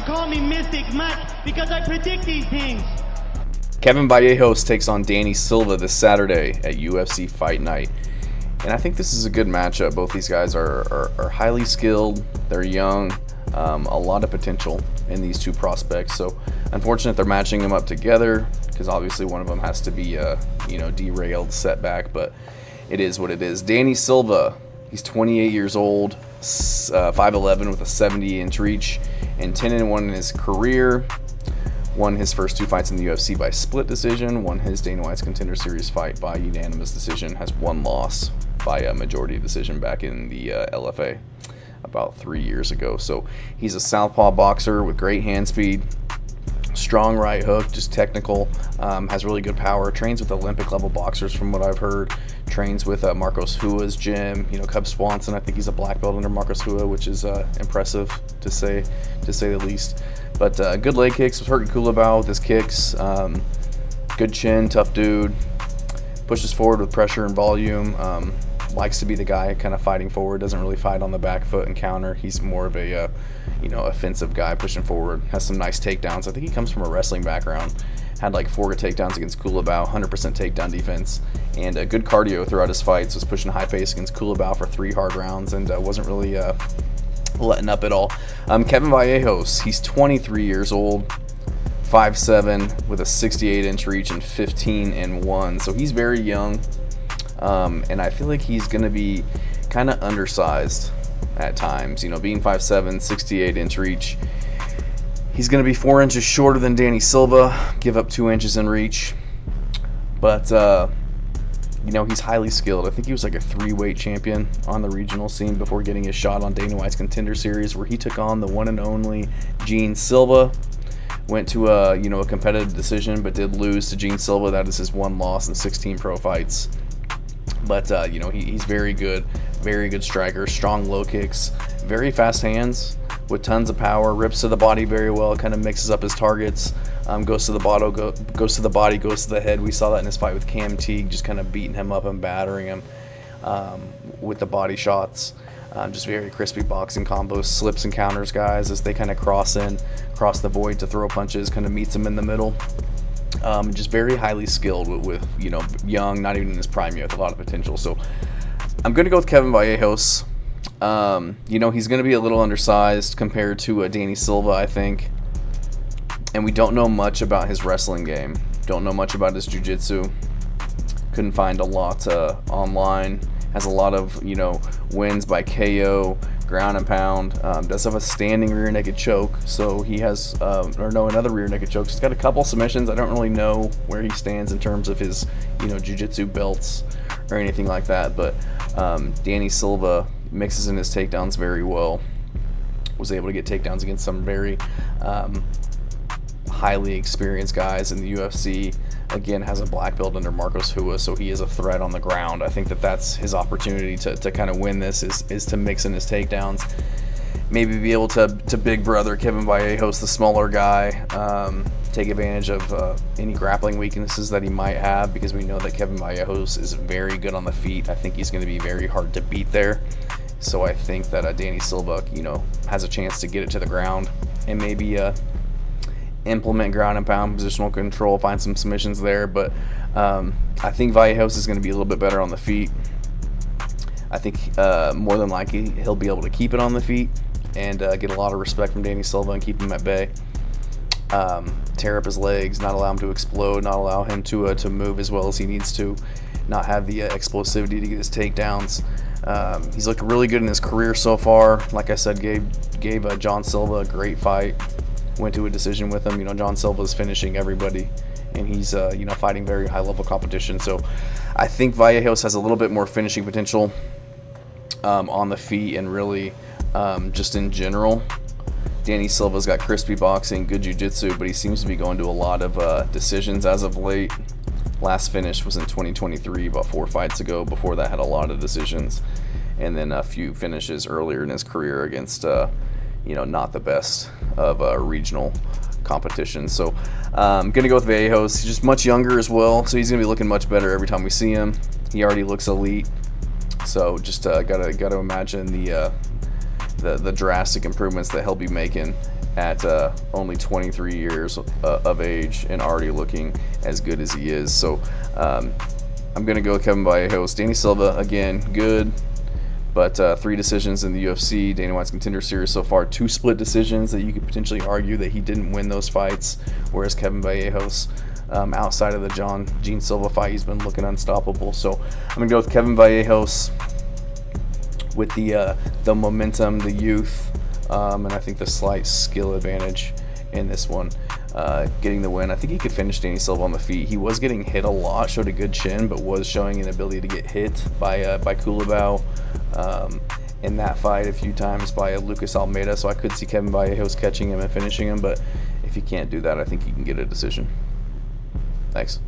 call me Mystic Mac because I predict these things. Kevin Vallejos takes on Danny Silva this Saturday at UFC Fight Night. And I think this is a good matchup. Both these guys are highly skilled. They're young. A lot of potential in these two prospects. So unfortunate they're matching them up together because obviously one of them has to be derailed, setback, but it is what it is. Danny Silva, he's 28 years old, 5'11" with a 70-inch reach, and 10-1 in his career. Won his first 2 fights in the UFC by split decision, won his Dana White's Contender Series fight by unanimous decision, has one loss by a majority decision back in the LFA about 3 years ago. So he's a southpaw boxer with great hand speed, strong right hook, just technical, has really good power, trains with Olympic level boxers from what I've heard, trains with Marcos Hua's gym, Cub Swanson. I think he's a black belt under Marcos Hua, which is impressive to say the least. But good leg kicks, was hurting Kulabau with his kicks, good chin, tough dude, pushes forward with pressure and volume, likes to be the guy kind of fighting forward, doesn't really fight on the back foot and counter. He's more of a offensive guy pushing forward, has some nice takedowns. I think he comes from a wrestling background, had like 4 takedowns against Kulabau, 100% takedown defense, and a good cardio throughout his fights, was pushing high pace against Kulabau for 3 hard rounds and wasn't really letting up at all. Kevin Vallejos, he's 23 years old, 5'7", with a 68-inch reach and 15-1, so he's very young, and I feel like he's going to be kind of undersized at times. Being 5'7", 68-inch reach, he's going to be 4 inches shorter than Danny Silva, give up 2 inches in reach, but he's highly skilled. I think he was like a 3-weight champion on the regional scene before getting his shot on Dana White's Contender Series, where he took on the one and only Gene Silva. Went to a competitive decision, but did lose to Gene Silva. That is his one loss in 16 pro fights. But he's very good striker, strong low kicks, very fast hands with tons of power, rips to the body very well, kind of mixes up his targets, goes to the body, goes to the head. We saw that in his fight with Cam Teague, just kind of beating him up and battering him with the body shots. Just very crispy boxing combos, slips and counters guys as they kind of cross the void to throw punches, kind of meets them in the middle. Just very highly skilled with young, not even in his prime yet, with a lot of potential. So I'm going to go with Kevin Vallejos. He's going to be a little undersized compared to Danny Silva, I think. And we don't know much about his wrestling game. Don't know much about his jiu-jitsu. Couldn't find a lot online. Has a lot of, wins by KO, ground and pound. Does have a standing rear naked choke. So he has, another rear naked choke. He's got a couple submissions. I don't really know where he stands in terms of his, jiu-jitsu belts or anything like that. But Danny Silva mixes in his takedowns very well. Was able to get takedowns against some very highly experienced guys in the UFC. Again, has a black belt under Marcos Hua, so he is a threat on the ground. I think that's his opportunity to kind of win this is to mix in his takedowns. Maybe be able to big brother Kevin Vallejos, the smaller guy, take advantage of any grappling weaknesses that he might have, because we know that Kevin Vallejos is very good on the feet. I think he's going to be very hard to beat there. So I think that Danny Silva, has a chance to get it to the ground and maybe implement ground and pound positional control, find some submissions there. But I think Vallejos is going to be a little bit better on the feet. I think more than likely he'll be able to keep it on the feet and get a lot of respect from Danny Silva and keep him at bay. Tear up his legs, not allow him to explode, not allow him to move as well as he needs to, not have the explosivity to get his takedowns. He's looked really good in his career so far. Like I said, gave John Silva a great fight. Went to a decision with him. John Silva's finishing everybody, and he's fighting very high level competition. So I think Vallejos has a little bit more finishing potential on the feet and really just in general. Danny Silva's got crispy boxing, good jiu-jitsu, but he seems to be going to a lot of decisions as of late. Last finish was in 2023, about 4 fights ago. Before that, had a lot of decisions, and then a few finishes earlier in his career against not the best of regional competition. So I'm going to go with Vallejos. He's just much younger as well, so he's going to be looking much better every time we see him. He already looks elite, so just got to imagine the the drastic improvements that he'll be making at only 23 years of age and already looking as good as he is. So I'm going to go with Kevin Vallejos. Danny Silva, again, good, but 3 decisions in the UFC Dana White's Contender Series so far. 2 split decisions that you could potentially argue that he didn't win those fights, whereas Kevin Vallejos, outside of the Gene Silva fight, he's been looking unstoppable. So I'm going to go with Kevin Vallejos with the momentum, the youth, and I think the slight skill advantage in this one, getting the win. I think he could finish Danny Silva on the feet. He was getting hit a lot, showed a good chin, but was showing an ability to get hit by Culibao in that fight a few times by Lucas Almeida. So I could see Kevin Vallejos catching him and finishing him, but if he can't do that, I think he can get a decision. Thanks.